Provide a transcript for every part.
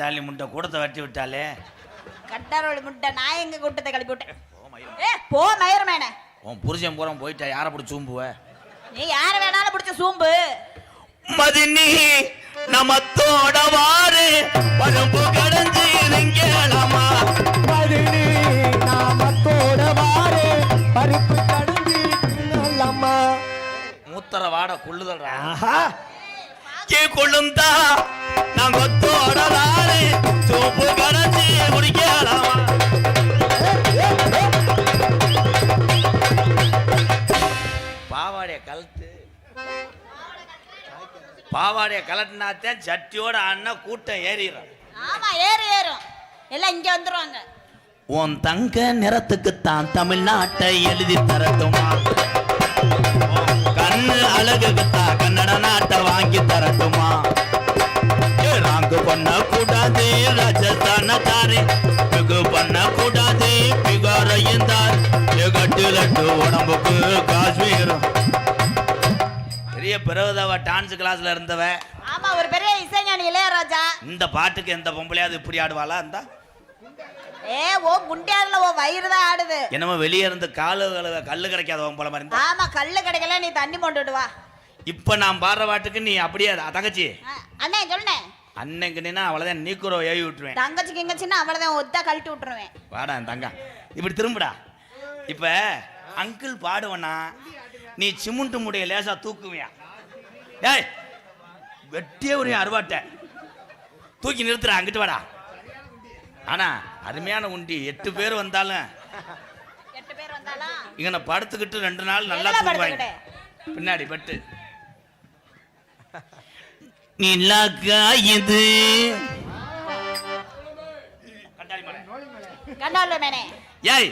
கண்டாலி முட்டை கூடத்தை வெட்டி விட்டாலே. கட்டாரோளி முட்டை நான் எங்க கூட்டத்தை கிளப்பி விட்டேன். போ மயிரமேனே. உன் புருஷன் பூரா போயிட்டா யாரை பிடிச்சி சூம்புவ? நீ யார வேணாலும் பிடிச்ச சூம்பு. மதினி நமத்தோட வாரு பரம்பு கடந்து இறங்கலாமா. மதினி நமத்தோட வாரு பருப்பு கடந்து இறங்கலாமா. மூத்தர வாட கொள்ளுதல்றா. கே கொள்ளுந்தா நான் கொத்தோட வாரு சோப்பு கடந்து குடிக்கலாமா. பாவாடைய கலட்டினாத்தான் சட்டியோட அண்ணன் கூட்டம் ஏறிடும். ஆமா ஏறும் எல்லாம் இங்க வந்துருவாங்க. உன் தங்க நிறத்துக்குத்தான் தமிழ்நாட்டை எழுதி தரட்டுமா. கண்ணு அழகுக்குத்தான் கன்னட நாட்டை வாங்கி தரட்டுமா. ராங்கு பண்ண கூடாது ராஜஸ்தான தாரே மிகு பண்ண கூடாது பிகாரையும் தார் எகட்டு லட்டு உடம்புக்கு காஷ்மீர். பெரிய பிறகுதவ டான்ஸ் கிளாஸ்ல இருந்தவ. ஆமா ஒரு பெரிய இசைஞானி இளையராஜா. இந்த பாட்டுக்கு எந்த பொம்பளையாவது இப்படி ஆடுவாளா? இந்த ஓ முண்டியாதுல ஓ வயிறு தான் ஆடுது. என்னமோ வெளியே இருந்து கல்லு கிடைக்காத போல மாதிரி இருந்தா. ஆமா கல்லு கிடைக்கல நீ தண்ணி போட்டுட்டு வா. இப்ப நான் பாடுற பாட்டுக்கு நீ அப்படியே தங்கச்சி அண்ணே சொல்லுனே. அண்ணங்கினா அவ்வளவுதான் நீக்குறோ ஏவி விட்டுருவேன். தங்கச்சிக்கு எங்கச்சின்னா அவ்வளவுதான் ஒத்தா கழட்டி விட்டுருவேன். வாடா தங்க இப்படி திரும்புடா. இப்ப அங்கிள் பாடுவனா நீ சிமுண்டு முடிய லேசா தூக்குவியா? ஏய் வெட்டியே ஒரு அருவாட்ட தூக்கி நிறுத்துற அங்கிட்டு வாடா. ஆனா அருமையான உண்டி 8 பேர் வந்தாலும் இங்க படுத்துக்கிட்டு 2 நாள் நல்லா தூங்குவாங்க. பின்னாடி பட்டு நிலாக்கா இது ஏய்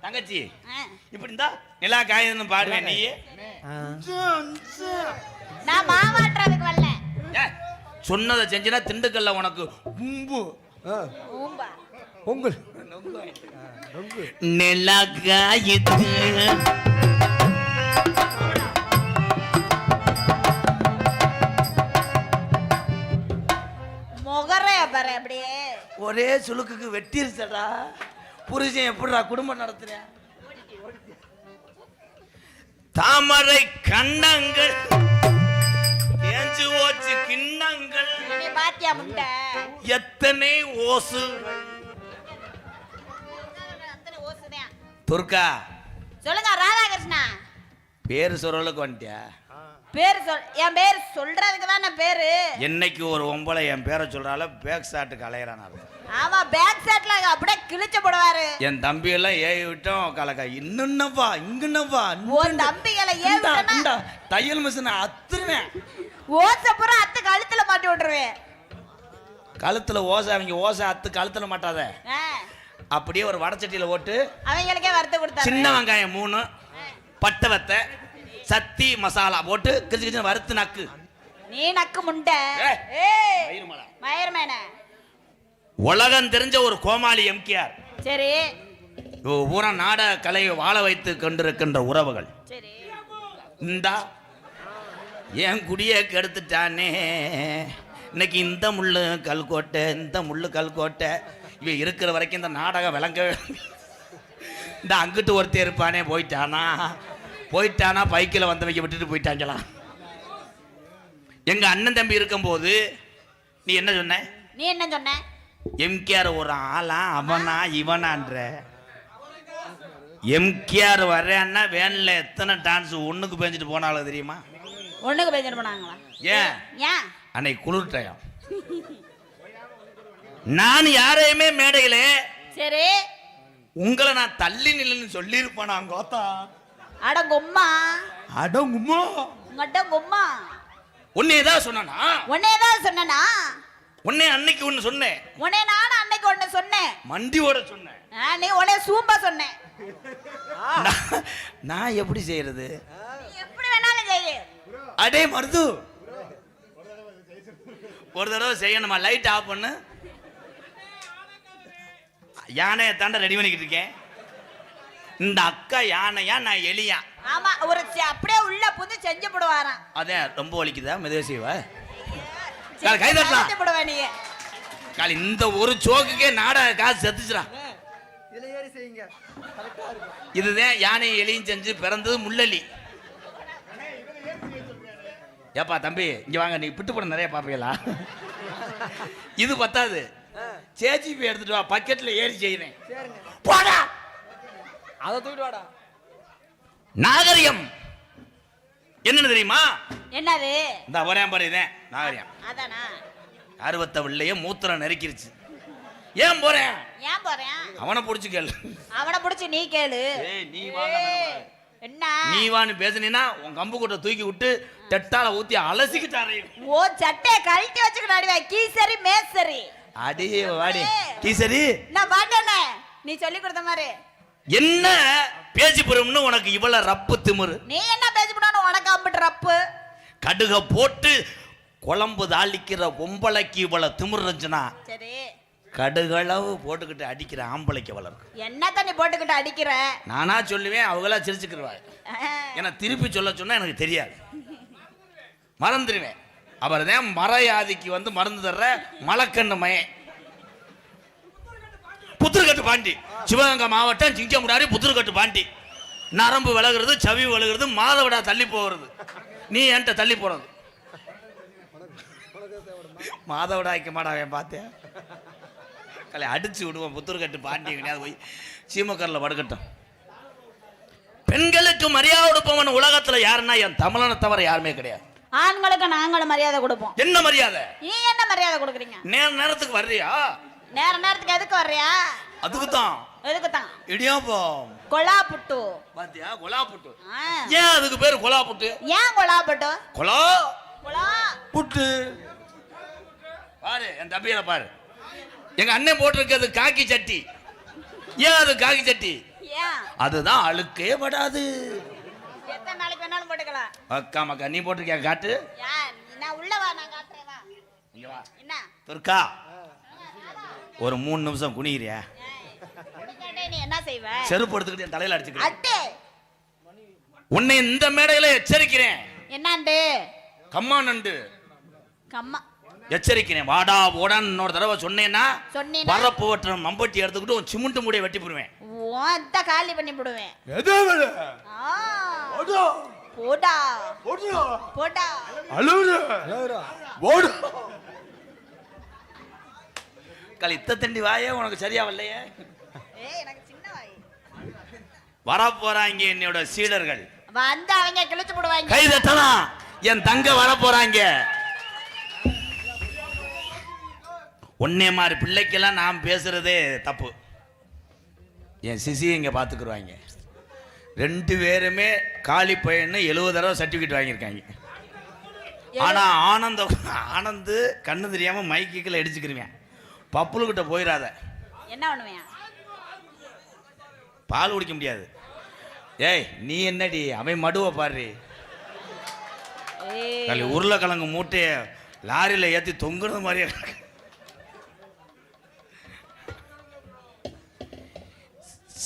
தங்கச்சி இப்படி இருந்தா நிலா காயுதுன்னு பாடுவேன். நீ நான் மாவாட்டுறதுக்கு வரல. சொன்னதை செஞ்சினா திண்டுக்கல்ல உனக்கு பொங்கல் நிலா காயுது. முகரே பாரு அப்படியே ஒரே சுளுக்குக்கு வெட்டிருச்சடா. புருஷன் எப்படிடா குடும்பம் நடத்துறேன்? தாமரை கண்ணங்கள் ஏஞ்சு ஓச்சு கிண்ணங்கள் பாத்தியா முட்டை எத்தனை ஓசு. துர்கா சொல்லுங்க. ராதாகிருஷ்ணா பேரு சொல்றதுக்கு வந்துட்டியா? பேரு என் பேர் சொல்றதுக்கு தான் நான் பேரு. என்னைக்கு ஒரு ஒம்பளை என் பேரை சொல்றால பேக் ஷாட்டுக்கு அலையறான். ஆமா பேக் ஷாட்ல அப்படியே கிழிச்சு போடுவாரு. என் தம்பி எல்லாம் ஏவி விட்டோம் கலக்கா. இன்னும்வா இங்கன்னவா உன் தம்பிகளை ஏவி விட்டா தையல் மிஷினை அத்துருவேன். ஓசை பூரா அத்து கழுத்துல மாட்டி விட்டுருவேன். கழுத்துல ஓசை அவங்க ஓசை அத்து கழுத்துல மாட்டாத. அப்படியே ஒரு வடச்சட்டியில ஓட்டு அவங்களுக்கே வறுத்து கொடுத்தா. சின்ன வெங்காயம் 3 பட்டை வத்தை சத்தி மசாலா போட்டு கிச்சு கிச்சு வறுத்து நக்கு. நீ நக்கு முண்டை. மயிர்மேன உலகம் தெரிஞ்ச ஒரு கோமாளி எம்கேஆர். சரி பூரா நாடக கலையை வாழ வைத்து கொண்டிருக்கின்ற உறவுகள். சரி இந்தா என் குடியை கெடுத்துட்டானே. இன்னைக்கு இந்த முள்ளு கல்கோட்டை இந்த முள்ளு கல்கோட்டை இவ இருக்கிற வரைக்கும் இந்த நாடகம் விளங்க. இந்த அங்கிட்டு ஒருத்தர் இருப்பானே போயிட்டானா பைக்கில் வந்தவங்க விட்டுட்டு போயிட்டாங்களா. எங்க அண்ணன் தம்பி இருக்கும்போது நீ என்ன சொன்ன? நீ என்ன சொன்ன? எம்கேஆர் ஒரு ஆளா அவனா இவனான்ற. எம்கேஆர் வர்றேன்னா வேன்ல எத்தனை டான்ஸ் ஒண்ணுக்கு பேஞ்சிட்டு போனாலும் தெரியுமா? ஒண்ணுக்கு பேஞ்சிட்டு போனாங்களா? ஏன் அன்னைக்கு குளிர் டயம். நான் யாரையுமே மேடையில சரி உங்களை நான் தள்ளி நில்லுன்னு சொல்லியிருப்பேன். நான் கோத்தா அடங்கும்மா அடங்கும்மா உன்னை ஏதாவது சொன்னா உன்னை அன்னைக்கு ஒண்ணு சொன்னேன். உன்னை நானும் அன்னைக்கு ஒண்ணு சொன்னேன். மண்டியோட சொன்னேன். நீ உன்னை சூம்பா சொன்னேன். நான் எப்படி செய்யறது? எப்படி வேணாலும் செய்ய. அடே மருது ஒரு தடவை செய்யணுமா? லைட் ஆஃப் பண்ணு. யானையை தாண்ட ரெடி பண்ணிக்கிட்டு இருக்கேன். இந்த அக்கா யானையா நான் எலியா? ஆமா ஒரு அப்படியே உள்ள புந்து செஞ்சு போடுவாராம். அதே ரொம்ப வலிக்குதா? மெதுவா செய்வா கை தட்டலாம். காலி இந்த ஒரு சோக்குக்கே நாடக காசு செத்துச்சுடா. இதுல ஏறி செய்யுங்க, கரெக்டா இருக்கும். இதுதான் யானை எலியும் செஞ்சு பிறந்தது முள்ளலி. ஏப்பா தம்பி இங்க வாங்க, நீ பிட்டு படம் நிறைய பாப்பீங்களா? இது பத்தாது, சேஜிபி எடுத்துட்டு வா, பக்கெட்ல ஏறி செய்யறேன். சரிங்க, போடா. அதை தூக்கிட்டு வாடா. நாகரிகம் என்னன்னு தெரியுமா? என்னது? இந்த ஒரே பாரு, இதே நாகரிகம். அதானா? அறுபத்த பிள்ளைய மூத்திரம் நெருக்கிருச்சு. ஏன் போறேன்? ஏன் போறேன்? அவனை புடிச்சு கேளு. அவனை புடிச்சு நீ கேளு. நீ என்ன நீ வான்னு பேசுனீன்னா உன் கம்பு கூட்ட தூக்கி விட்டு டெட்டால ஊத்தி அலசிக்கிட்டாரே. ஓ சட்டையை கழட்டி வச்சுக்கிட்டு கீசரி மேசரி. அடி வாடி கீசரி. நான் பாட்டேனே, நீ சொல்லி கொடுத்த மாதிரி. என்ன பேசி போறோம்னு உனக்கு இவ்வளவு ரப்பு திமிரு? நீ என்ன பேசி போனாலும் உனக்கு அம்பிட்டு ரப்பு. கடுக போட்டு குழம்பு தாளிக்கிற பொம்பளைக்கு இவ்வளவு திமிரு இருந்துச்சுன்னா, சரி கடுகளவு போட்டுக்கிட்டு அடிக்கிற ஆம்பளைக்கு வளர்க்கு. என்ன தண்ணி போட்டுக்கிட்டு அடிக்கிற? நானா சொல்லுவேன், அவங்களா சிரிச்சுக்கிடுவாங்க. ஏன்னா திருப்பி சொல்ல சொன்னா எனக்கு தெரியாது, மறந்துடுவேன். அவர் தான் மறையாதிக்கு வந்து மருந்து தர்ற மலக்கண்ணு மயன். புத்தூர்கட்டு பாண்டி, சிவகங்கை மாவட்டம் சிங்கமுடாரி புத்தூர்கட்டு பாண்டி. நரம்பு விலகுறது, சவி விலகுறது, மாதவிடா தள்ளி போகிறது. நீ என்கிட்ட தள்ளி போறது. மாதவிடா வைக்க மாட்டாவேன் பார்த்தேன். கலை அடிச்சு விடுவோம். புத்தூர்கட்டு பாண்டி கிடையாது, போய் சீமக்கரில் படுக்கட்டும். பெண்களுக்கு மரியாதை கொடுப்பவன் உலகத்துல யாருன்னா என் தமிழனை தவிர யாருமே கிடையாது. ஆண்களுக்கு நாங்களும் மரியாதை கொடுப்போம். என்ன மரியாதை? நீ என்ன மரியாதை கொடுக்குறீங்க? நேரத்துக்கு வர்றியா? நேரத்துக்கு எதுக்கு வர்றியா? அதுக்கு தான். எதுக்கு தான்? இடியாப்பம் கொலா புட்டு. பாத்தியா, கொலா புட்டு. ஏன் அதுக்கு பேரு கொலா புட்டு? ஏன் கொலா புட்டு? கொலா கொலா புட்டு. பாரு என் தம்பியில பாரு, எங்க அண்ணன் போட்டிருக்கிறது காக்கி சட்டி. ஏன் அது காக்கி சட்டி? ஏன்? அதுதான் அழுக்கே படாது. எத்தனை நாளைக்கு வேணாலும் போட்டுக்கலாம். அக்கா மக்கா நீ போட்டிருக்கியா? காட்டு. நான் உள்ள வா, நான் காட்டுறேன் வா. இங்க வா. என்ன துர்கா, ஒரு 3 நிமிஷம் குனிகிறியா? நீ என்ன செய்வ? செருப்பு எடுத்துக்கிட்டு என் தலையில அடிச்சுக்கிறேன். அட்டே உன்னை இந்த மேடையில எச்சரிக்கிறேன். என்னண்டு? கம்மா நண்டு கம்மா எச்சரிக்கிறேன். வாடா ஓடான்னு இன்னொரு தடவை சொன்னேன்னா சொன்னீனா வரப்பு வட்டுற மம்பட்டி எடுத்துக்கிட்டு உன் சிமெண்ட் மூடையை வெட்டி போடுவேன். ஓந்த காலி பண்ணி போடுவேன். போடா போடா கல் இத்த தண்டி வாயே உனக்கு சரியா வரலையே. எனக்கு சின்ன வாய். வரப்போறாங்க என்னோட சீடர்கள். வந்து அவங்க கிழிச்சு போடுவாங்க. கை தட்டலாம். என் தங்க வரப்போறாங்க. ஒன்னே மாதிரி பிள்ளைக்கெல்லாம் நான் பேசுறதே தப்பு. என் சிசி இங்க பாத்துக்குருவாங்க. 2 பேருமே காலி பையன்னு 70 தடவை சர்டிபிகேட் வாங்கியிருக்காங்க. ஆனா ஆனந்து கண்ணு தெரியாம மைக்குல அடிச்சுக்கிருவேன். பப்புலுக்கிட்ட போயிடாத. என்ன பண்ணுவேன்? பால் குடிக்க முடியாது. ஏய் நீ என்னடி அவன் மடுவை பாரு. உருளைக்கிழங்கு மூட்டைய லாரியில ஏத்தி தொங்குறது மாதிரியே இருக்கு.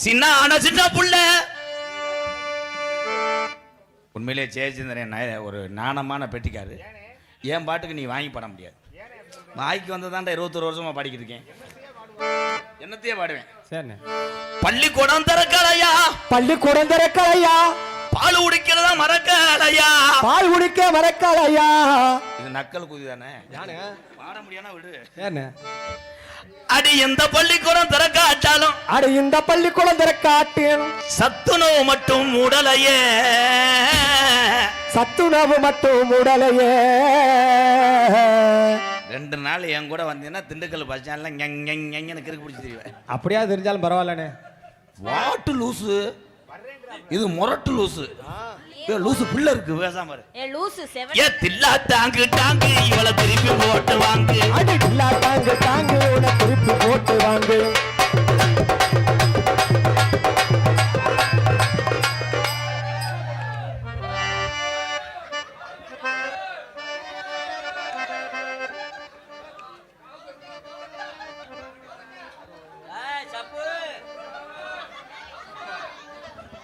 சின்ன புள்ள உண்மையிலே ஜெயச்சந்திரன் ஒரு நாணமான பெட்டிக்காரு. என் பாட்டுக்கு நீ வாங்கி பாட முடியாது. வாய்க்கு வந்ததாண்டா 21 வருஷமா பாடிக்கிட்டு இருக்கேன். என்னத்தையே பாடுவேன். சரிண்ணே. பள்ளிக்கூடம் திறக்கலையா, பள்ளிக்கூடம் திறக்கலையா, பால் குடிக்கிறதா மறக்கலையா, பால் குடிக்க மறக்கலையா. இது நக்கல் குதி தானே. பாட முடியானா விடு. ஏண்ணே? அடி எந்த பள்ளிக்கூடம் திறக்காட்டாலும், அடி இந்த பள்ளிக்கூடம் திறக்காட்டியும் சத்துணவு மட்டும் உடலையே, சத்துணவு மட்டும் உடலையே. 2 நாள் என் கூட வந்தீங்கன்னா திண்டுக்கல் பஸ் ஸ்டாண்ட்ல கிறுக்கு பிடிச்சி தெரியுவேன். அப்படியா தெரிஞ்சாலும் பரவாயில்லண்ணே. வாட்டு லூசு, இது முரட்டு லூசு. லூசு பிள்ளை இருக்கு பேசாம பாரு. லூசு ஏ தில்லா டாங்கு டாங்கு இவளை திருப்பி போட்டு வாங்கு. அடி தில்லா டாங்கு டாங்கு இவளை திருப்பி போட்டு வாங்கு.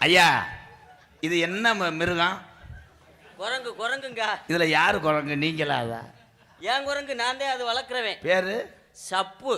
ஐயா இது என்ன மிருகம்? குரங்குங்க. இதுல யாரு குரங்கு? நீங்களா? அதா ஏன் குரங்கு? நான் தான் அது வளர்க்குறவேன். பேரு சப்பு